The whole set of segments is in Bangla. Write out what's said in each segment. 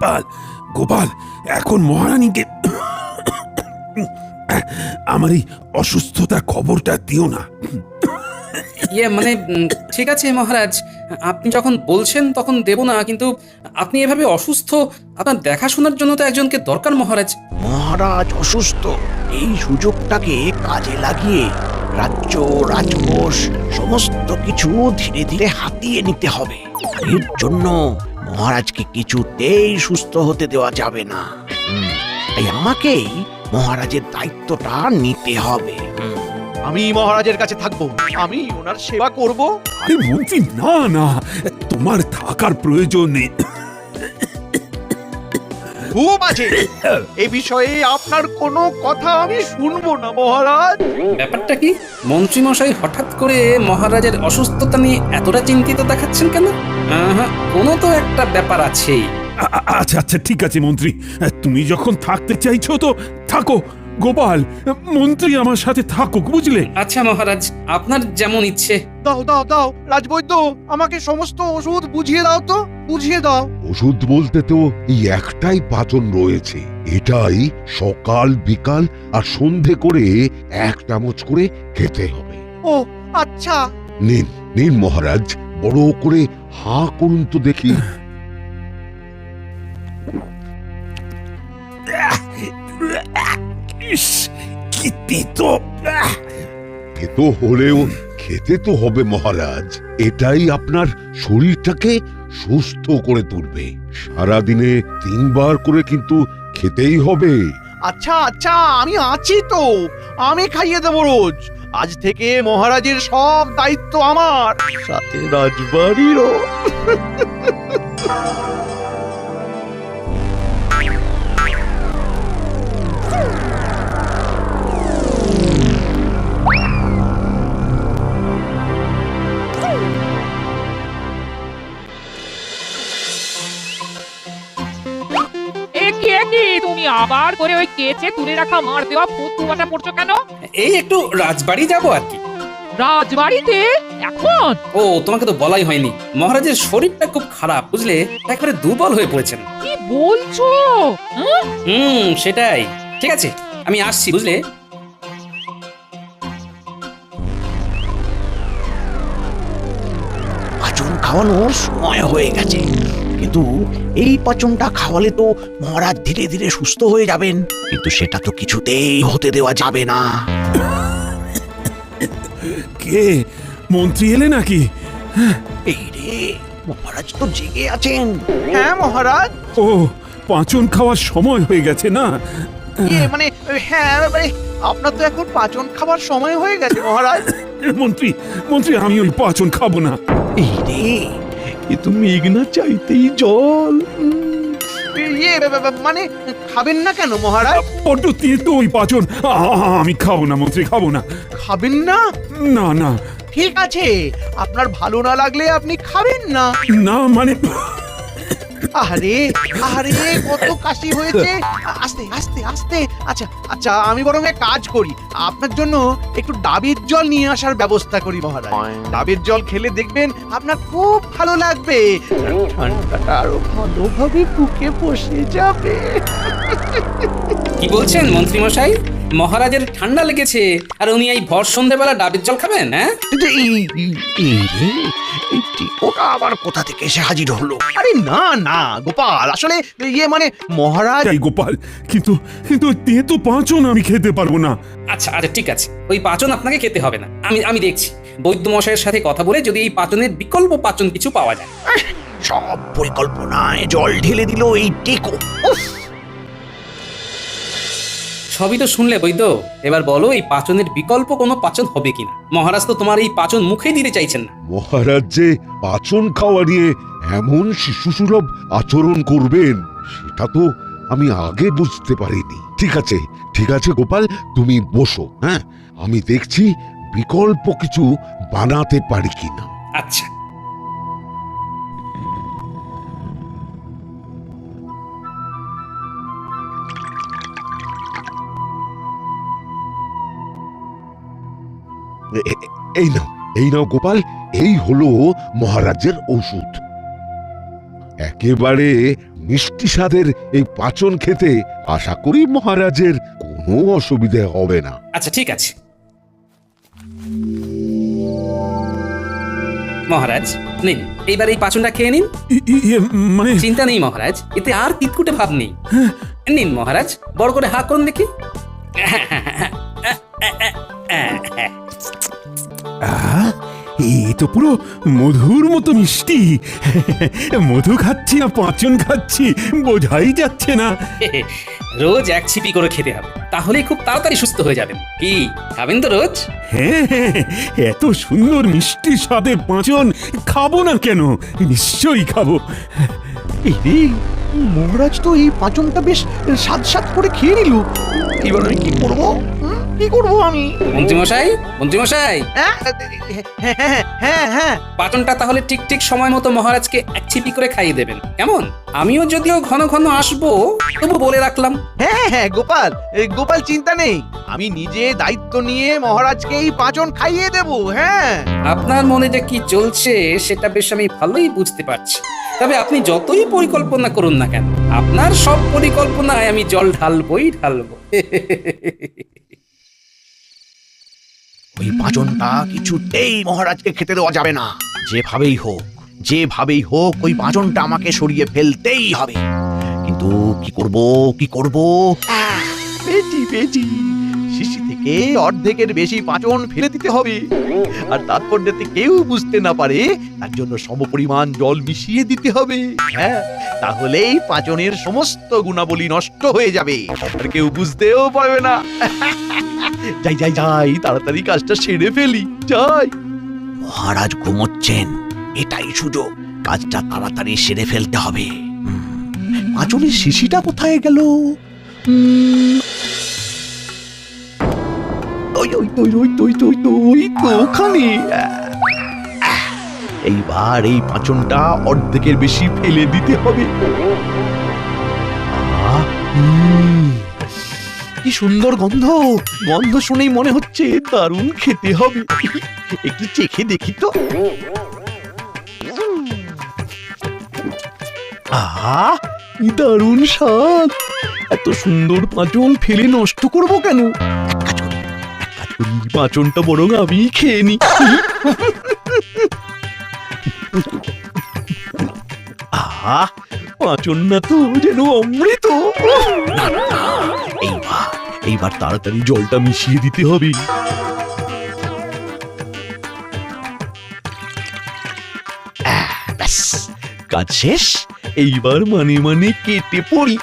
গোপাল গোপাল, এখন মহারানীকে আমার এই অসুস্থতার খবরটা দিও না। মানে ঠিক আছে মহারাজ, আপনি যখন বলছেন তখন দেব না, কিন্তু আপনি এভাবে অসুস্থ, আপনার দেখাশোনার জন্য তো একজনকে দরকার মহারাজ। মহারাজ অসুস্থ, এই সুযোগটাকে কাজে লাগিয়ে রাজ্য রাজকোষ সমস্ত কিছু ধীরে ধীরে হাতিয়ে নিতে হবে। এর জন্য মহারাজকে কিছুতেই সুস্থ হতে দেওয়া যাবে না। তাই আমাকেই মহারাজের দায়িত্বটা নিতে হবে। আমি মহারাজের কাছে থাকবো, আমি ওনার সেবা করব। আরে মন্ত্রী, না না, তোমার থাকার প্রয়োজন নেই। খুব আছে, এই বিষয়ে আপনার কোনো কথা আমি শুনবো না মহারাজ। ব্যাপারটা কি? মন্ত্রী মশাই হঠাৎ করে মহারাজের অসুস্থতা নিয়ে এতটা চিন্তিত দেখাচ্ছেন কেন? কোনো তো একটা ব্যাপার আছেই। আচ্ছা আচ্ছা, ঠিক আছে মন্ত্রী, তুমি যখন থাকতে চাইছো তো থাকো। গোপাল, মন্ত্রী আমার সাথে থাকুক, বুঝলে? আচ্ছা মহারাজ, আপনার যেমন ইচ্ছে। দাও দাও দাও রাজবৈদ্য, আমাকে সমস্ত ওষুধ বুঝিয়ে দাও তো, বুঝিয়ে দাও। ওষুধ বলতে তো এই একটাই পাচন রয়েছে, এটাই সকাল বিকাল আর সন্ধে করে 1 চামচ করে খেতে হবে। ও আচ্ছা। নিন নিন মহারাজ, বড় করে হাঁ করুন তো দেখি। ইস, কি তিতো! খেতে হলেও খেতে তো হবে মহারাজ, এটাই আপনার শরীরটাকে সুস্থ করে তুলবে। সারাদিনে 3 বার করে কিন্তু খেতেই হবে। আচ্ছা আচ্ছা, আমি আছি তো, আমি খাইয়ে দেবো রোজ। আজ থেকে মহারাজের সব দায়িত্ব আমার, সাথে রাজবাড়িরও। তুমি আবার করে ওই কেচে তুলে রাখা মার দেওয়া ফতুয়াটা পড়ছো কেন? এই একটু রাজবাড়ি যাব আর কি। রাজবাড়িতে এখন? ও, তোমাকে তো বলাই হয়নি, মহারাজের শরীরটা খুব খারাপ, বুঝলে, একেবারে দুর্বল হয়ে পড়েছেন। কি বলছো? সেটাই। ঠিক আছে, আমি আসছি, বুঝলে। পাচন খাওয়ানোর সময় হয়ে গেছে, কিন্তু এই পাচনটা খাওয়ালে তো মহারাজ ধীরে ধীরে সুস্থ হয়ে যাবেন, কিন্তু সেটা তো কিছুতেই হতে দেওয়া যাবে না। কে? মন্ত্রী এলে নাকি? এই রে, মহারাজ তো জেগে আছেন। হ্যাঁ মহারাজ। ও, পাচন খাওয়ার সময় হয়ে গেছে না? মানে হ্যাঁ, মানে আপনার তো এখন পাচন খাবার সময় হয়ে গেছে মহারাজ। মন্ত্রী মন্ত্রী, আমি ওই পাচন খাবো না। এই রে, এ তো মেঘনা চাইতেই জল। মানে খাবেন না কেন মহারাজ? বড্ড তেতো ওই পাচন, আমি খাবো না মন্ত্রী, খাবো না। খাবেন না? না না ঠিক আছে, আপনার ভালো না লাগলে আপনি খাবেন না। না, মানে আরে আরে, কত কাশি হয়েছে। আস্তে আস্তে আস্তে। আচ্ছা আচ্ছা, আমি বরং এক কাজ করি, আপনার জন্য একটু ডাবের জল নিয়ে আসার ব্যবস্থা করি মহারাজ। ডাবের জল খেলে দেখবেন আপনার খুব ভালো লাগবে, ঠান্ডাটা আরো ভালোভাবে বুকে বসে যাবে। কি বলছেন মন্ত্রী মশাই? মহারাজের ঠান্ডা লেগেছে আর উনি এই ভর সন্ধ্যেবেলা ডাবের জল খাবেন? হ্যাঁ, কিন্তু ওটা আবার কোথা থেকে এসে হাজির হলো? আরে না না গোপাল, আসলে মানে মহারাজ। এই গোপাল, কিন্তু কিন্তু তেতো পাচন আমি খেতে পারবো না। আচ্ছা আচ্ছা, ঠিক আছে, ওই পাচন আপনাকে খেতে হবে না, আমি দেখছি বৈদ্য মশাইয়ের সাথে কথা বলে যদি এই পাচনের বিকল্প পাচন কিছু পাওয়া যায়। সব পরিকল্পনায় জল ঢেলে দিল এই টেকো। সবই তো শুনলে বৈদ্য, এবার বলো এই পাচনের বিকল্প কোনো পাচন হবে কিনা? মহারাজ তো তোমার এই পাচন মুখে দিতে চাইছেন না। মহারাজ যে পাচন খাওয়া নিয়ে এমন শিশুসুলভ আচরণ করবেন সেটা তো আমি আগে বুঝতে পারিনি। ঠিক আছে গোপাল, তুমি বসো। হ্যাঁ, আমি দেখছি বিকল্প কিছু বানাতে পারি কিনা। আচ্ছা। এই নাও গোপাল, এই হলো মহারাজের ওষুধ। একেবারে মিষ্টি স্বাদের এই পাচন খেতে আশা করি মহারাজের কোনো অসুবিধে হবে না। আচ্ছা ঠিক আছে মহারাজ, নিন এইবার এই পাচনটা খেয়ে নিন। মানে চিন্তা নেই মহারাজ, এতে আর তিতকুটে ভাব নেই। নিন মহারাজ, বড় করে হাঁ করুন দেখি। আহ, এ তো পুরো মধুর মতো মিষ্টি। মধু খাচ্ছি না পাঁচন খাচ্ছি বোঝাই যাচ্ছে না। রোজ এক ছিপি করে খেতে হবে, তাহলেই খুব তাড়াতাড়ি সুস্থ হয়ে যাবেন। কি খাবেন তো রোজ? হ্যাঁ হ্যাঁ, এত সুন্দর মিষ্টি স্বাদের পাঁচন খাবো না কেন, নিশ্চয়ই খাবো। এই রে, মহারাজ তো এই পাচনটা বেশ স্বাদ স্বাদ করে খেয়ে নিল। এবার আমি কি করব? কি করব আমি? মন্ত্রীমশাই, মন্ত্রীমশাই, হ্যাঁ হ্যাঁ হ্যাঁ হ্যাঁ হ্যাঁ পাচনটা তাহলে ঠিক ঠিক সময় মতো মহারাজকে এক ছিপি করে খাইয়ে দেবেন, কেমন? আমিও যদিও ঘন ঘন আসবো, তবু বলে রাখলাম। হ্যাঁ হ্যাঁ গোপাল, গোপাল চিন্তা নেই, আমি নিজে দায়িত্ব নিয়ে মহারাজকে এই পাচন খাইয়ে দেব। হ্যাঁ আপনার মনে যে কি চলছে সেটা বেশ আমি ভালোই বুঝতে পারছি। তবে আপনি যতই পরিকল্পনা করুন না কেন, আপনার সব পরিকল্পনায় আমি জল ঢালবই ঢালবো। ওই পাচনটা কিছুতেই মহারাজকে খেতে দেওয়া যাবে না। যেভাবেই হোক ওই পাচনটা আমাকে সরিয়ে ফেলতেই হবে। কিন্তু কি করব? পেয়েছি, শিশি থেকে অর্ধেকের বেশি পাচন ফেলে দিতে হবে, আর তারপর যাতে কেউ বুঝতে না পারে তার জন্য সমপরিমাণ জল মিশিয়ে দিতে হবে। হ্যাঁ, তাহলেই পাচনের সমস্ত গুণাবলী নষ্ট হয়ে যাবে, আর কেউ বুঝতেও পারবে না। যাই তাড়াতাড়ি কাজটা সেরে ফেলি, যাই। মহারাজ ঘুমোচ্ছেন, এটাই সুযোগ, কাজটা তাড়াতাড়ি সেরে ফেলতে হবে। পাচনের শিশিটা কোথায় গেল? ওখানে। এইবার এই পাচনটা অর্ধেকের বেশি ফেলে দিতে হবে। কি সুন্দর গন্ধ, গন্ধ শুনেই মনে হচ্ছে দারুণ খেতে হবে। একটু চেখে দেখি তো। আহা, কি দারুণ স্বাদ! এত সুন্দর পাঁচন ফেলে নষ্ট করব কেন? এক কাজ করি, পাঁচনটা বরং আমি খেয়ে নি। আহা, পাঁচন না তো যেন অমৃত। এইবার তাড়াতাড়ি জলটা মিশিয়ে দিতে হবে। ব্যাস, কাজ শেষ, এইবার মানে কেটে পড়ি।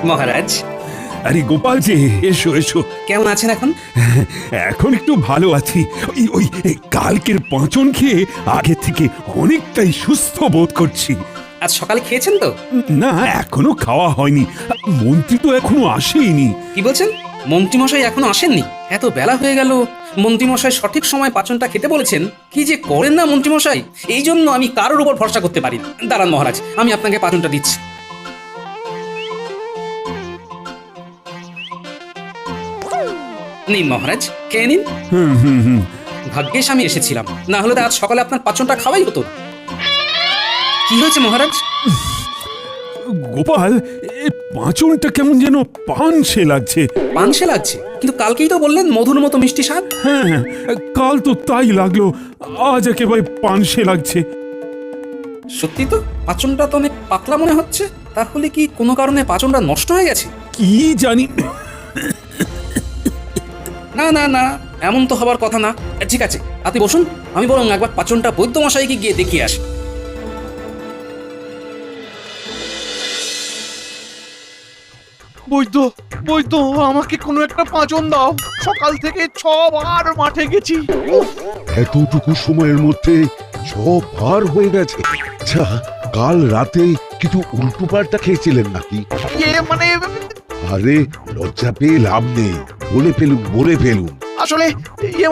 মহারাজ, আরে গোপাল যে, এসো এসো। কেমন আছেন এখন? এখন একটু ভালো আছি। ওই কালকের পাঁচন খেয়ে আগে থেকে অনেকটাই সুস্থ বোধ করছি। আজ সকালে খেয়েছেন তো? না, এখনো খাওয়া হয়নি। মন্ত্রী তো এখনো আসেইনি। কি বলছেন? মন্ত্রীমশাই এখনো আসেননি? এত বেলা হয়ে গেল, মন্ত্রীমশাই সঠিক সময় পাচনটা খেতে বলেছেন, কি যে করেন না মন্ত্রীমশাই। এই জন্য আমি কারোর উপর ভরসা করতে পারি না। দাঁড়ান মহারাজ, আমি আপনাকে পাচনটা দিচ্ছি। নিন মহারাজ, খেয়ে নিন। হুম। ভাগ্যেশ আমি এসেছিলাম, না হলে তো আজ সকালে আপনার পাচনটা খাওয়াই হতো না। কি হয়েছে মহারাজ? গোপাল, এই পাঁচনটা কেমন যেন পানসে লাগছে। পানসে লাগছে? কিন্তু কালকেই তো বললেন মধুর মতো মিষ্টি স্বাদ। হ্যাঁ, কাল তো তাই লাগলো, আজ একেবারে পানসে লাগছে। সত্যি তো, পাচনটা তো অনেক পাতলা মনে হচ্ছে। তাহলে কি কোনো কারণে পাচনটা নষ্ট হয়ে গেছে? কি জানি। না, এমন তো হবার কথা না। ঠিক আছে, আপনি বসুন, আমি বরং একবার পাচনটা বৈদ্যমশাইকে গিয়ে দেখিয়ে আসি। বৈদ্য, আমাকে কোনো একটা পাঁচন দাও। সকাল থেকে 6 বার মাঠে গেছি। এতটুকু সময়ের মধ্যে সব পার হয়ে গেছে। আচ্ছা, কাল রাতে কিছু উল্টো পাল্টা খেয়েছিলেন নাকি? মানে আরে, লজ্জা পেয়ে লাভ নেই, বলে ফেলুন। আসলে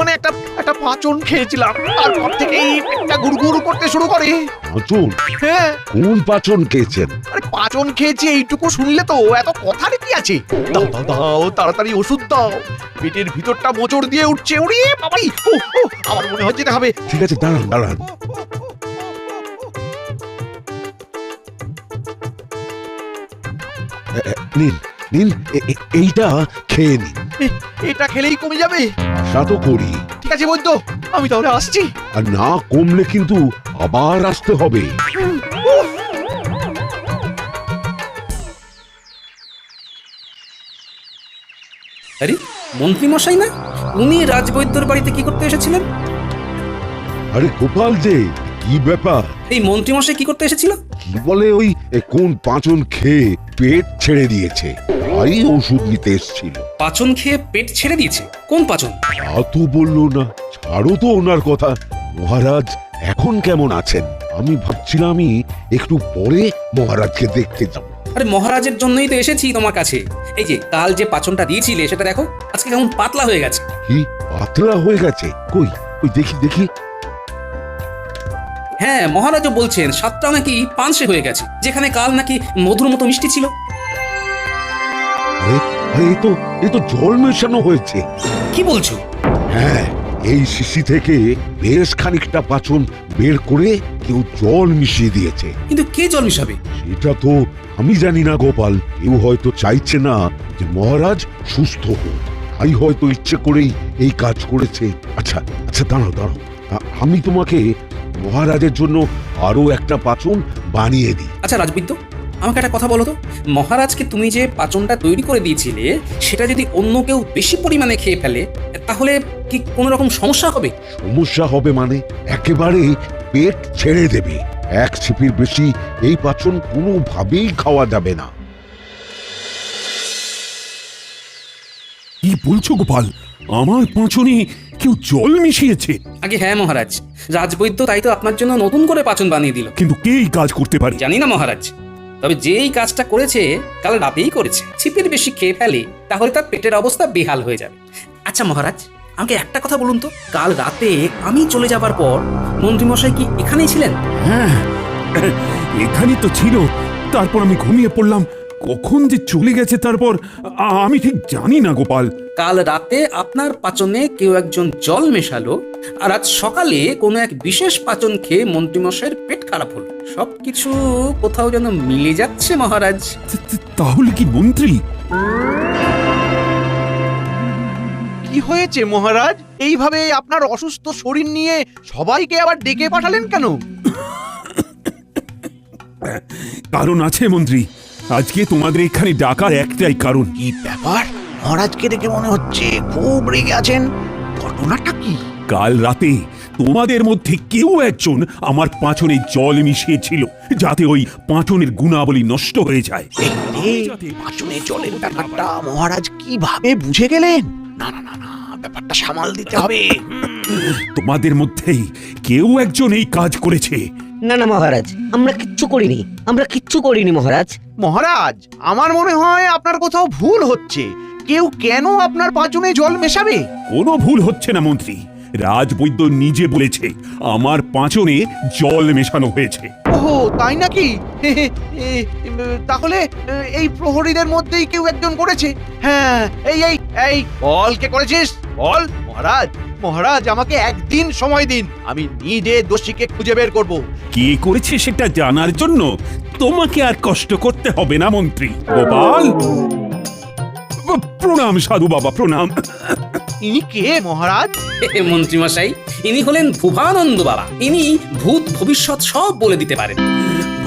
মানে একটা পাঁচন খেয়েছিলাম, তারপর থেকেই পেটটা গুড়গুড় করতে শুরু করে। পাচন? হ্যাঁ, কোন পাচন খেয়েছেন? আরে পাঁচন খেয়েছি এইটুকু শুনলে তো এত কথার কি আছে? দাও তাড়াতাড়ি ওষুধ দাও। পেটের ভিতরটা মোচড় দিয়ে উঠছে। ওরে বাবাই, আমার মনে হচ্ছে এটা হবে। ঠিক আছে, দাঁড়ান। নিন নিন, এইটা খেয়ে নিন। এটা খেলেই কমে যাবে? আশা তো করি। ঠিক আছে বৈদ্য, আমি তাহলে আসছি। আর না কমলে কিন্তু আবার আসতে হবে। আরে মন্ত্রী মশাই না? উনি রাজবৈদ্যর বাড়িতে কি করতে এসেছিলেন? আরে গোপাল যে, কি ব্যাপার? এই মন্ত্রী মশাই কি করতে এসেছিল? কি বলে ওই কোন পাঁচন খেয়ে পেট ছেড়ে দিয়েছে, তাই ওষুধ নিতে এসেছিল। পাচন খেয়ে পেট ছেড়ে দিয়েছে? কোন পাচন? তা তো বললো না। ছাড়ো তো ওনার কথা। মহারাজ এখন কেমন আছেন? আমি ভাবছিলামই একটু পরে মহারাজকে দেখতে যাব। আরে মহারাজের জন্যই তো এসেছি তোমার কাছে। এই যে কাল যে পাচনটা দিয়েছিলে সেটা দেখো, আজকে কেমন পাতলা হয়ে গেছে। কি পাতলা হয়ে গেছে? কই ওই দেখি দেখি। হ্যাঁ, মহারাজও বলছেন স্বাদটাও নাকি পানসে হয়ে গেছে, যেখানে কাল নাকি মধুর মতো মিষ্টি ছিল। আরে আরে এ তো জল মেশানো হয়েছে। কি বলছো? হ্যাঁ, এই শিশি থেকে বেশ খানিকটা পাচন বের করে কেউ জল মিশিয়ে দিয়েছে। কিন্তু কে জল মিশাবে? সেটা তো আমি জানি না গোপাল। কেউ হয়তো চাইছে না যে মহারাজ সুস্থ হোক, তাই হয়তো ইচ্ছে করেই এই কাজ করেছে। আচ্ছা আচ্ছা, দাঁড়াও দাঁড়াও, আমি তোমাকে মহারাজের জন্য আরো একটা পাচন বানিয়ে দিই। আচ্ছা রাজবৈদ্য, আমাকে একটা কথা বলো তো, মহারাজকে তুমি যে পাচনটা তৈরি করে দিয়েছিলে সেটা যদি অন্য কেউ বেশি পরিমাণে খেয়ে ফেলে, তাহলে কি কোনো রকম সমস্যা হবে? সমস্যা হবে মানে একেবারে পেট ছেড়ে দেবে। এক ছিপির বেশি এই পাচন কোনোভাবেই খাওয়া যাবে না। কি বলছো গোপাল? আমার পাঁচনে কেউ জল মিশিয়েছে? আগে হ্যাঁ মহারাজ, রাজবৈদ্য তাই তো আপনার জন্য নতুন করে পাচন বানিয়ে দিল। কিন্তু কে এই কাজ করতে পারে? জানি না মহারাজ, তবে যে এই কাজটা করেছে কাল রাতেই করেছে। ছিপির বেশি খেয়ে ফেলে তাহলে তার পেটের অবস্থা বেহাল হয়ে যাবে। আচ্ছা মহারাজ, আমাকে একটা কথা বলুন তো, কাল রাতে আমি চলে যাবার পর মন্ত্রীমশাই কি এখানেই ছিলেন? হ্যাঁ, এখানে তো ছিল। তারপর আমি ঘুমিয়ে পড়লাম। কখন যে চলে গেছে তারপর আমি ঠিক জানি না গোপাল। কাল রাতে আপনার পাচনে কেউ একজন জল মেশালো, আর আজ সকালে কোনো এক বিশেষ পাচন খেয়ে মন্ত্রীমশাইয়ের পেট খারাপ হলো। সবকিছু কোথাও যেন মিলে যাচ্ছে মহারাজ। তাহলে কি মন্ত্রী? কি হয়েছে মহারাজ? এইভাবে আপনার অসুস্থ শরীর নিয়ে সবাইকে আবার ডেকে পাঠালেন কেন? কারণ আছে মন্ত্রী। আজকে তোমাদের এখানে ডাকার একটাই কারণ। কি ব্যাপার? মহারাজকে দেখে মনে হচ্ছে খুব রেগে আছেন। ঘটনাটা কি? কাল রাতে তোমাদের মধ্যে কেউ একজন আমার পাঁচনে জল মিশিয়েছিল, যাতে ওই পাঁচনের গুণাবলী নষ্ট হয়ে যায়। পাচনে জলের ব্যাপারটা মহারাজ কিভাবে বুঝে গেলেন? না না না না, ব্যাপারটা সামাল দিতে হবে। তোমাদের মধ্যেই কেউ একজন এই কাজ করেছে। না না মহারাজ, আমরা কিচ্ছু করিনি মহারাজ। মহারাজ, আমার মনে হয় আপনার কোথাও ভুল হচ্ছে। কেউ কেন আপনার পাচনে জল মেশাবে? কোনো ভুল হচ্ছে না মন্ত্রী। রাজবৈদ্য নিজে বলেছে আমার পাঁচনে জল মেশানো হয়েছে। ওহো, তাই নাকি? তাহলে এই প্রহরীদের মধ্যেই কেউ একজন করেছে। হ্যাঁ, এই এই এই বল, কে করেছিস? বল মহারাজ। মহারাজ, আমাকে একদিন সময় দিন, আমি নিজে দোষীকে খুঁজে বের করব। কে করেছে সেটা জানার জন্য তোমাকে আর কষ্ট করতে হবে না মন্ত্রী। গোপাল, প্রণাম সাধু বাবা, প্রণাম। ইনি কে মহারাজ? মন্ত্রীমশাই, ইনি হলেন ভুবানন্দ বাবা। ইনি ভূত ভবিষ্যৎ সব বলে দিতে পারেন।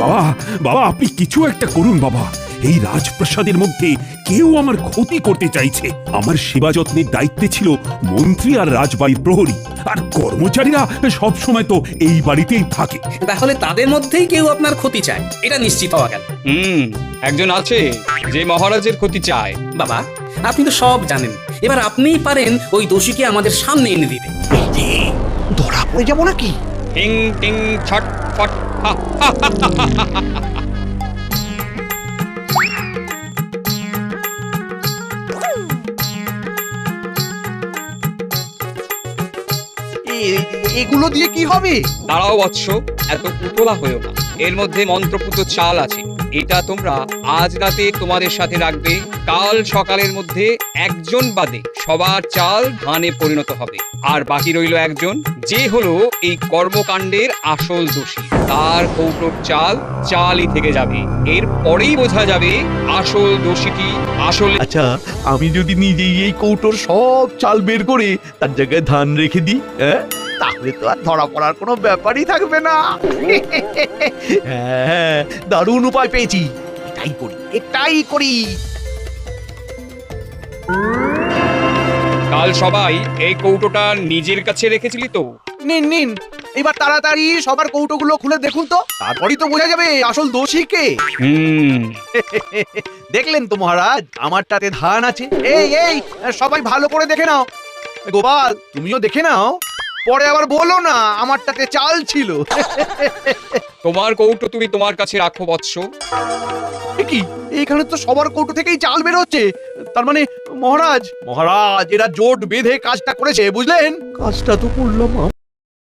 বাবা, বাবা আপনি কিছু একটা করুন বাবা। এই রাজপ্রাসাদের মধ্যে কেউ আমার ক্ষতি করতে চাইছে। আমার সেবা যত্নের দায়িত্বে ছিল মন্ত্রী আর রাজবাড়ির প্রহরী, আর কর্মচারীরা সব সময় তো এই বাড়িতেই থাকে। তাহলে তাদের মধ্যেই কেউ আপনার ক্ষতি চায়, এটা নিশ্চিত হওয়া গেল। একজন আছে যে মহারাজের ক্ষতি চায়। বাবা, আপনি তো সব জানেন, এবার আপনিই পারেন ওই দোষীকে আমাদের সামনে এনে দিতে। ধরা পড়ে যাবো নাকি? টিং টিং ছট ফট হা, হা, হা, হা, হা, হা, হা। এগুলো দিয়ে কি হবে? দাঁড়াও বৎস, এত উতলা হয়েও না। এর মধ্যে মন্ত্রপুত চাল আছে, এটা তোমরা আজ রাতে তোমাদের সাথে রাখবে। কাল সকালের মধ্যে একজন বাদে সবার চাল ধানে পরিণত হবে, আর বাকি রইল একজন, যে হলো এই কর্মকাণ্ডের আসল দোষী। তার কৌটোর চাল চালই থেকে যাবে। এর পরেই বোঝা যাবে আসল দোষীটি আসলে। আচ্ছা, আমি যদি নিজেই এই কৌটোর সব চাল বের করে তার জায়গায় ধান রেখে দিই, তাহলে তো আর ধরা পড়ার কোনো ব্যাপারই থাকবে না। হ্যাঁ, দারুণ উপায় পেয়েছি। এটাই করি। কাল সবাই এই কৌটোটা নিজের কাছে রেখেছিলি তো? নিন নিন, এবার তাড়াতাড়ি সবার কৌটোগুলো খুলে দেখুন তো, তারপরই তো বোঝা যাবে আসল দোষী কে। দেখলেন তো মহারাজ, আমারটাতে ধান আছে। এই এই, সবাই ভালো করে দেখে নাও। গোপাল, তুমিও দেখে নাও, পরে আবার বলো না আমারটাতে চাল ছিল। তোমার কৌটো তুমি তোমার কাছে রাখো বৎস। কি, এখানে তো সবার কৌটো থেকেই চাল বেরোচ্ছে। তার মানে মহারাজ এরা জোট বেঁধে কাজটা করেছে, বুঝলেন? কাজটা তো করলাম